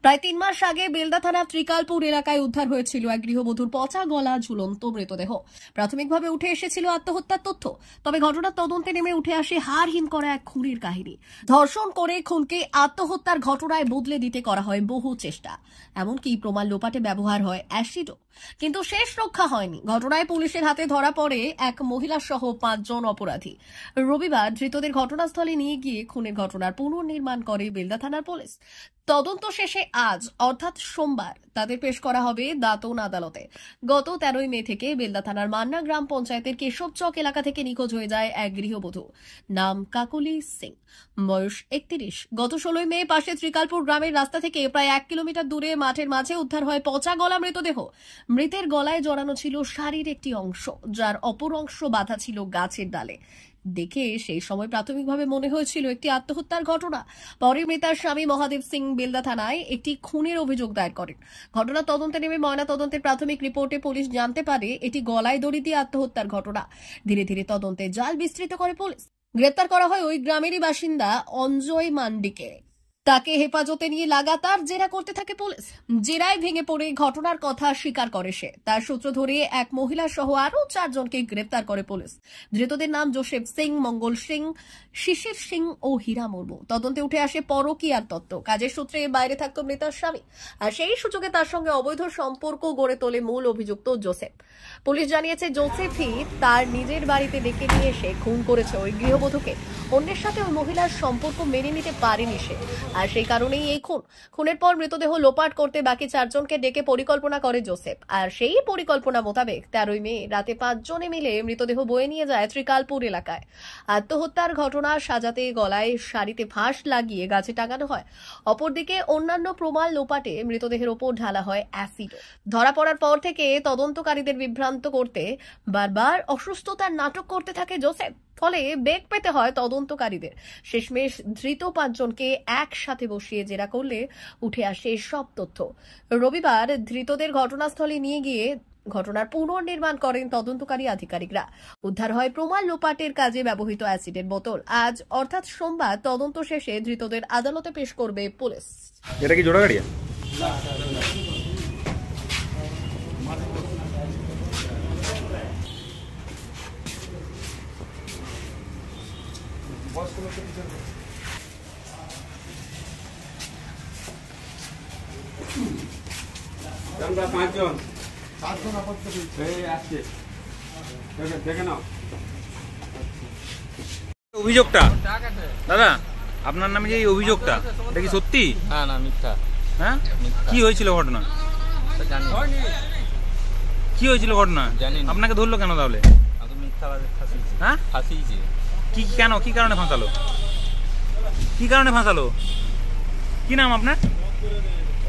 প্রায় ৩ মাস আগে বেলদা থানার ত্রিকালপুর এলাকায় উদ্ধার হয়েছিল এক গৃহবধূর পচা গলা ঝুলন্ত মৃতদেহ। প্রাথমিকভাবে উঠে এসেছিল আত্মহত্যার তথ্য, তবে ঘটনার তদন্তে নেমে উঠে আসে হাড়হিম করা এক খুনির কাহিনী। ধর্ষণ করে খুনকে আত্মহত্যার ঘটনায় বদলে দিতে করা হয় বহু চেষ্টা, এমনকি প্রমাণ লোপাটে ব্যবহার হয় অ্যাসিডও, কিন্তু শেষ রক্ষা হয়নি। ঘটনায় পুলিশের হাতে ধরা পড়ে এক মহিলা সহ ৫ জন অপরাধী। রবিবার ধৃতদের ঘটনাস্থলে নিয়ে গিয়ে খুনের ঘটনার পুনর্নির্মাণ করে বেলদা থানার পুলিশ। তদন্ত শেষে আজ অর্থাৎ সোমবার তাদের পেশ করা হবে দাঁতন আদালতে। গত ১৩ মে থেকে বেলদা থানার মান্না গ্রাম পঞ্চায়েতের কেশবচক এলাকা থেকে নিখোঁজ হয়ে যায় এক গৃহবধূ, নাম কাকলি সিং, বয়স ৩১। গত ১৬ মে পাশে ত্রিকালপুর গ্রামের রাস্তা থেকে প্রায় ১ কিলোমিটার দূরে মাঠের মাঝে উদ্ধার হয় পচা গলা মৃতদেহ। মৃতের গলায় জড়ানো ছিল শাড়ির একটি অংশ, যার অপর অংশ বাঁধা ছিল গাছের ডালে। দেখে সেই সময় প্রাথমিকভাবে মনে হয়েছিল একটি আত্মহত্যার ঘটনা। পরে মৃতার স্বামী মহাদেব সিং বেলদা থানায় একটি খুনের অভিযোগ দায়ের করেন। ঘটনা তদন্তে নেমে ময়না তদন্তের প্রাথমিক রিপোর্টে পুলিশ জানতে পারে এটি গলায় দড়ি দিয়ে আত্মহত্যার ঘটনা। ধীরে ধীরে তদন্তে জাল বিস্তৃত করে পুলিশ। গ্রেপ্তার করা হয় ওই গ্রামেরই বাসিন্দা অঞ্জয় মান্ডিকে। তাকে হেফাজতে নিয়ে লাগাতার জেরা করতে থাকে পুলিশ। জেরায় ভেঙে পড়ে ঘটনার কথা স্বীকার করে সে। তার সূত্র ধরে এক মহিলা সহ আরো ৪ জনকে গ্রেপ্তার করে পুলিশ। ধৃতদের নাম জোসেফ সিং, মঙ্গল সিং, শিশির সিং ও হীরা মুর্মু। তদন্তে উঠে আসে পরকীয়ার তত্ত্ব। কাজের সূত্রে বাইরে থাকতো মৃতার স্বামী, আর সেই সুযোগে তার সঙ্গে অবৈধ সম্পর্ক গড়ে তোলে মূল অভিযুক্ত জোসেফ। পুলিশ জানিয়েছে জোসেফই তার নিজের বাড়িতে ডেকে নিয়ে এসে খুন করেছে ওই গৃহবধূকে। অন্যের সাথে ওই মহিলার সম্পর্ক মেনে নিতে পারেনি সে, আর সেই কারণেই এই খুনের পর মৃতদেহ লোপাট করতে বাকি ৪ জনকে ডেকে পরিকল্পনা করে জোসেফ। আর সেই পরিকল্পনা মোতাবেক ১৩ মে রাতে ৫ জনে মিলে মৃতদেহ বয়ে নিয়ে যায় ত্রিকালপুর এলাকায়। আত্মহত্যার ঘটনা সাজাতে গলায় শাড়িতে ফাঁস লাগিয়ে গাছে টাঙানো হয়। অপরদিকে অন্যান্য প্রমাণ লোপাটে মৃতদেহের ওপর ঢালা হয় অ্যাসিড। ধরা পড়ার পর থেকে তদন্তকারীদের বিভ্রান্ত করতে বারবার অসুস্থতার নাটক করতে থাকে জোসেফ। ফলে বেগ পেতে হয় তদন্তকারীদের। শেষমেশ ধৃত ৫ জনকে একসাথে বসিয়ে জেরা করলে উঠে আসে সব তথ্য। রবিবার ধৃতদের ঘটনাস্থলে নিয়ে গিয়ে ঘটনার পুনর্নির্মাণ করেন তদন্তকারী আধিকারিকরা। উদ্ধার হয় প্রমাণ লোপাটের কাজে ব্যবহৃত অ্যাসিডের বোতল। আজ অর্থাৎ সোমবার তদন্ত শেষে ধৃতদের আদালতে পেশ করবে পুলিশ। এটা কি জোড়া গাড়ি? আমরা ৫ জন দেখে নাও অভিযোগটা। দাদা, আপনার নামে যে এই অভিযোগটা, এটা কি সত্যি? হ্যাঁ, না মিথ্যা। হ্যাঁ, কি হয়েছিল ঘটনা? কি হয়েছিল ঘটনা? আপনাকে ধরলো কেন তাহলে? হ্যাঁ, কি কেন, কি কারণে ফাঁসালো? কি কারণে ফাঁসালো? কি নাম আপনার?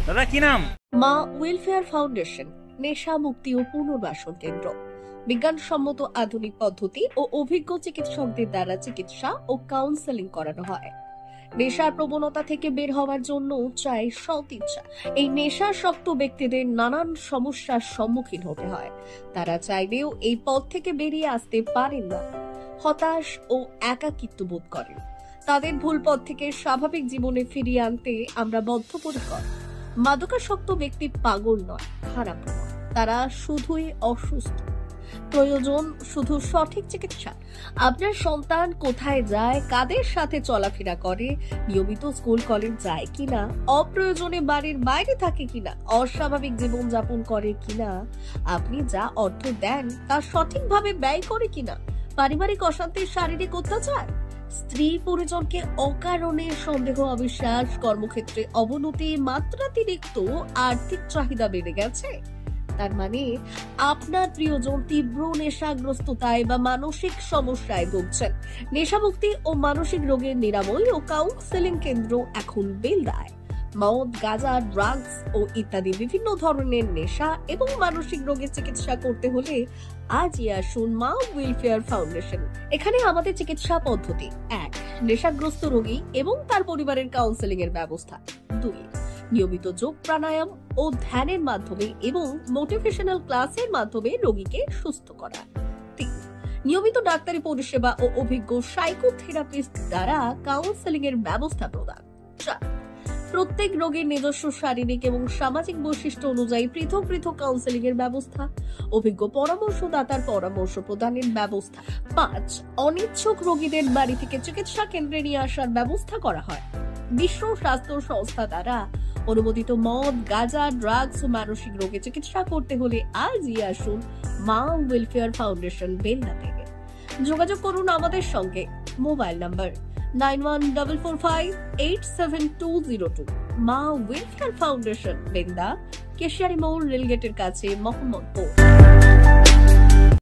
দাদা কি নাম? মা ওয়েলফেয়ার ফাউন্ডেশন নেশা মুক্তি ও পুনর্বাসন কেন্দ্র। বিজ্ঞানসম্মত আধুনিক পদ্ধতি ও অভিজ্ঞ চিকিৎসকদের দ্বারা চিকিৎসা ও কাউন্সেলিং করানো হয়। নেশার প্রবণতা থেকে বের হওয়ার জন্য চাই সৎ ইচ্ছা। এই নেশাসক্ত ব্যক্তিদের নানান সমস্যার সম্মুখীন হতে হয়। তারা চাইলেও এই পথ থেকে বেরিয়ে আসতে পারেন না, হতাশ ও একাকিত্ব বোধ করেন। তাদের ভুল পথ থেকে স্বাভাবিক জীবনে ফিরিয়ে আনতে আমরা বদ্ধপরিকর। মাদকাসক্ত ব্যক্তি পাগল নয়, খারাপ নয়, তারা শুধুই অসুস্থ। প্রয়োজন শুধু সঠিক চিকিৎসা। আপনার সন্তান কোথায় যায়, কাদের সাথে চলাফেরা করে, নিয়মিত স্কুল কলেজ যায় কিনা, অপ্রয়োজনে বাড়ির বাইরে থাকে কিনা, অস্বাভাবিক জীবনযাপন করে কিনা, আপনি যা অর্থ দেন তা সঠিকভাবে ব্যয় করে কিনা, পারিবারিক অশান্তি, শারীরিক অত্যাচার, স্ত্রী পরিজনকে অকারণে সন্দেহ, অবিশ্বাস, কর্মক্ষেত্রে অবনতি, মাত্রাতিরিক্ত আর্থিক চাহিদা বেড়ে গেছে, তার মানে আপনার প্রিয়জন তীব্র নেশাগ্রস্ততায় বা মানসিক সমস্যায় ভুগছেন। নেশামুক্তি ও মানসিক রোগের নিরাময় ও কাউন্সেলিং কেন্দ্র এখন বেলদায়। মদ, গাঁজা, ড্রাগস ও ইত্যাদি বিভিন্ন ধরনের নেশা এবং মানসিক রোগের চিকিৎসা করতে হলে আজই আসুন মা ওয়েলফেয়ার ফাউন্ডেশন। এখানে আমাদের চিকিৎসা পদ্ধতি: ১. নেশাগ্রস্ত রোগী এবং তার পরিবারের কাউন্সেলিং এর ব্যবস্থা। ২. নিয়মিত যোগ, প্রাণায়াম ও ধ্যানের মাধ্যমে এবং মোটিভেশনাল ক্লাসের মাধ্যমে রোগীকে সুস্থ করা। ৩. নিয়মিত ডাক্তারি পরিষেবা ও অভিজ্ঞ সাইকোথেরাপিস্ট দ্বারা কাউন্সেলিং এর ব্যবস্থা প্রদান। ৪. প্রত্যেক রোগীর নিজস্ব শারীরিক এবং সামাজিক বৈশিষ্ট্য অনুযায়ী পৃথক পৃথক কাউন্সেলিং এর ব্যবস্থা, অভিজ্ঞ পরামর্শদাতার পরামর্শ প্রদানের ব্যবস্থা। 5. অনিচ্ছুক রোগীদের বাড়ি থেকে চিকিৎসা কেন্দ্রে নিয়ে আসার ব্যবস্থা করা হয়। বিশ্ব স্বাস্থ্য সংস্থা দ্বারা অনুমোদিত মদ, গাঁজা, ড্রাগস ও মানসিক রোগে চিকিৎসা করতে হলে আজই আসুন মা ওয়েলফেয়ার ফাউন্ডেশন বেলদা থেকে। যোগাযোগ করুন আমাদের সঙ্গে। Mobile number 9144587202। মা ওয়েলফেয়ার ফাউন্ডেশন বেলদা, কেশিয়ারি মোড়, রেলগেটের কাছে, মোহাম্মদপুর।